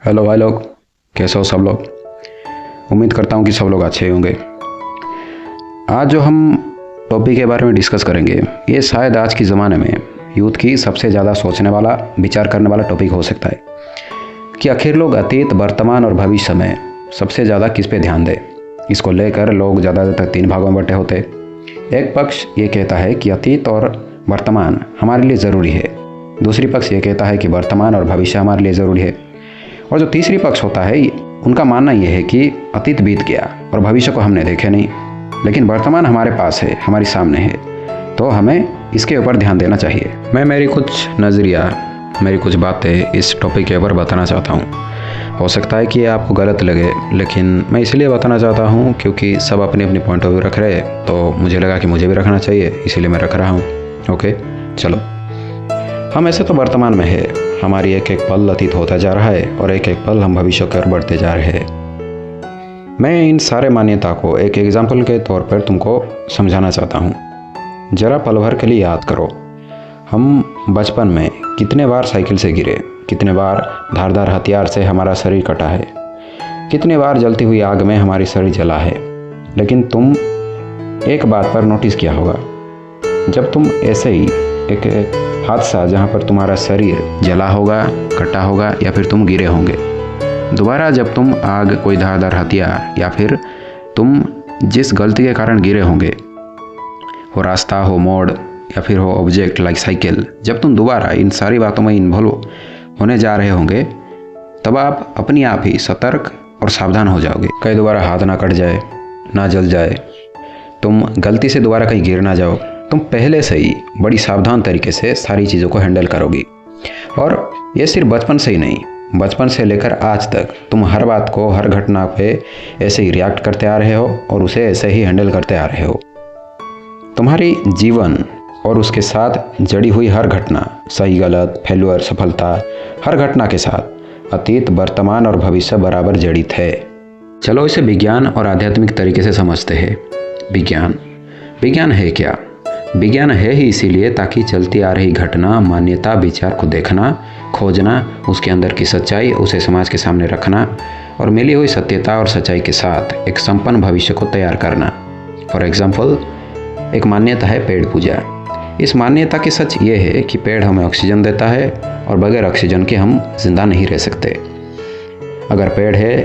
Hello भाई लोग, कैसे हो सब लोग। उम्मीद करता हूँ कि सब लोग अच्छे होंगे। आज जो हम टॉपिक के बारे में डिस्कस करेंगे, ये शायद आज के ज़माने में यूथ की सबसे ज़्यादा सोचने वाला, विचार करने वाला टॉपिक हो सकता है कि आखिर लोग अतीत, वर्तमान और भविष्य में सबसे ज़्यादा किस पे ध्यान दें। इसको लेकर लोग ज़्यादातर 3 भागों में बटे होते। एक पक्ष ये कहता है कि अतीत और वर्तमान हमारे लिए ज़रूरी है, दूसरी पक्ष ये कहता है कि वर्तमान और भविष्य हमारे लिए ज़रूरी है, और जो तीसरी पक्ष होता है उनका मानना यह है कि अतीत बीत गया और भविष्य को हमने देखे नहीं, लेकिन वर्तमान हमारे पास है, हमारे सामने है, तो हमें इसके ऊपर ध्यान देना चाहिए। मैं मेरी कुछ नज़रिया, मेरी कुछ बातें इस टॉपिक के ऊपर बताना चाहता हूँ। हो सकता है कि ये आपको गलत लगे, लेकिन मैं इसलिए बताना चाहता हूँ क्योंकि सब अपनी अपनी पॉइंट ऑफ व्यू रख रहे हैं, तो मुझे लगा कि मुझे भी रखना चाहिए, इसीलिए मैं रख रहा हूँ। ओके, चलो। हम ऐसे तो वर्तमान में है, हमारी एक एक पल अतीत होता जा रहा है और एक एक पल हम भविष्य की ओर बढ़ते जा रहे हैं। मैं इन सारे मान्यता को एक एग्जाम्पल के तौर पर तुमको समझाना चाहता हूँ। जरा पल भर के लिए याद करो, हम बचपन में कितने बार साइकिल से गिरे, कितने बार धारदार हथियार से हमारा शरीर कटा है, कितने बार जलती हुई आग में हमारी शरीर जला है। लेकिन तुम एक बात पर नोटिस किया होगा, जब तुम ऐसे ही एक हादसा जहाँ पर तुम्हारा शरीर जला होगा, कटा होगा या फिर तुम गिरे होंगे, दोबारा जब तुम आग, कोई धारदार हथियार या फिर तुम जिस गलती के कारण गिरे होंगे, हो रास्ता, हो मोड़ या फिर हो ऑब्जेक्ट लाइक साइकिल, जब तुम दोबारा इन सारी बातों में इन्वॉल्व होने जा रहे होंगे, तब आप अपने आप ही सतर्क और सावधान हो जाओगे। कहीं दोबारा हाथ ना कट जाए, ना जल जाए, तुम गलती से दोबारा कहीं गिर ना जाओ, तुम पहले से ही बड़ी सावधान तरीके से सारी चीज़ों को हैंडल करोगी। और ये सिर्फ बचपन से ही नहीं, बचपन से लेकर आज तक तुम हर बात को, हर घटना पे ऐसे ही रिएक्ट करते आ रहे हो और उसे ऐसे ही हैंडल करते आ रहे हो। तुम्हारी जीवन और उसके साथ जड़ी हुई हर घटना, सही गलत, फेल्यूर, सफलता, हर घटना के साथ अतीत, वर्तमान और भविष्य बराबर जड़ित है। चलो इसे विज्ञान और आध्यात्मिक तरीके से समझते हैं। विज्ञान है क्या? विज्ञान है ही इसीलिए ताकि चलती आ रही घटना, मान्यता, विचार को देखना, खोजना, उसके अंदर की सच्चाई, उसे समाज के सामने रखना और मिली हुई सत्यता और सच्चाई के साथ एक संपन्न भविष्य को तैयार करना। फॉर एग्जाम्पल, एक मान्यता है पेड़ पूजा। इस मान्यता की सच ये है कि पेड़ हमें ऑक्सीजन देता है और बगैर ऑक्सीजन के हम जिंदा नहीं रह सकते। अगर पेड़ है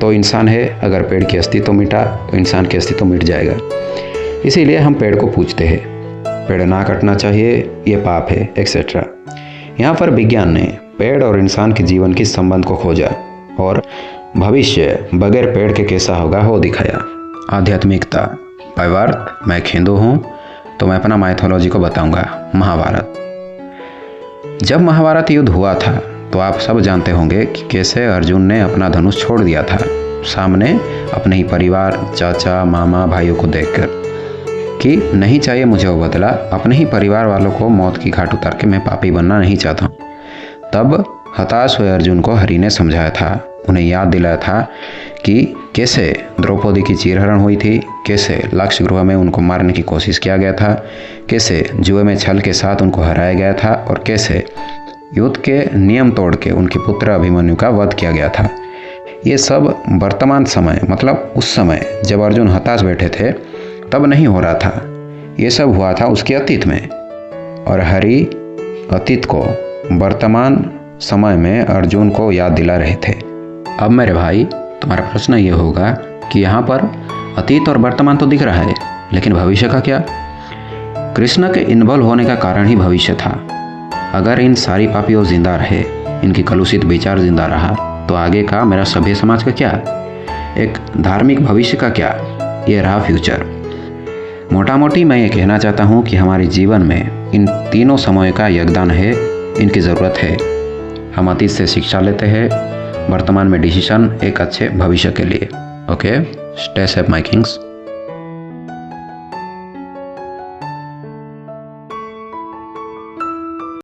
तो इंसान है, अगर पेड़ की अस्तित्व मिटा तो इंसान की अस्तित्व मिट जाएगा। इसीलिए हम पेड़ को पूजते हैं। पेड़ ना कटना चाहिए, ये पाप है, एक्सेट्रा। यहाँ पर विज्ञान ने पेड़ और इंसान के जीवन के संबंध को खोजा और भविष्य बगैर पेड़ के कैसा होगा वो दिखाया। आध्यात्मिकता, बाय बर्थ मैं हिंदू हूँ, तो मैं अपना माइथोलॉजी को बताऊंगा। महाभारत। जब महाभारत युद्ध हुआ था तो आप सब जानते होंगे कि कैसे अर्जुन ने अपना धनुष छोड़ दिया था, सामने अपने ही परिवार, चाचा, मामा, भाइयों को देखकर कि नहीं चाहिए मुझे वो बदला, अपने ही परिवार वालों को मौत की घाट उतार के मैं पापी बनना नहीं चाहता। तब हताश हुए अर्जुन को हरि ने समझाया था, उन्हें याद दिलाया था कि कैसे द्रौपदी की चीरहरण हुई थी, कैसे लाक्ष गृह में उनको मारने की कोशिश किया गया था, कैसे जुए में छल के साथ उनको हराया गया था और कैसे युद्ध के नियम तोड़ के उनके पुत्र अभिमन्यु का वध किया गया था। ये सब वर्तमान समय, मतलब उस समय जब अर्जुन हताश बैठे थे तब नहीं हो रहा था, ये सब हुआ था उसके अतीत में। और हरि अतीत को वर्तमान समय में अर्जुन को याद दिला रहे थे। अब मेरे भाई, तुम्हारा प्रश्न ये होगा कि यहाँ पर अतीत और वर्तमान तो दिख रहा है, लेकिन भविष्य का क्या? कृष्ण के इन्वॉल्व होने का कारण ही भविष्य था। अगर इन सारी पापियों जिंदा रहे, इनकी कलुषित विचार जिंदा रहा, तो आगे का मेरा सभ्य समाज का क्या, एक धार्मिक भविष्य का क्या? ये रहा फ्यूचर। मोटा मोटी मैं ये कहना चाहता हूँ कि हमारे जीवन में इन तीनों समयों का योगदान है, इनकी ज़रूरत है। हम अतीत से शिक्षा लेते हैं, वर्तमान में डिसीजन एक अच्छे भविष्य के लिए। Okay, stay safe my Kings.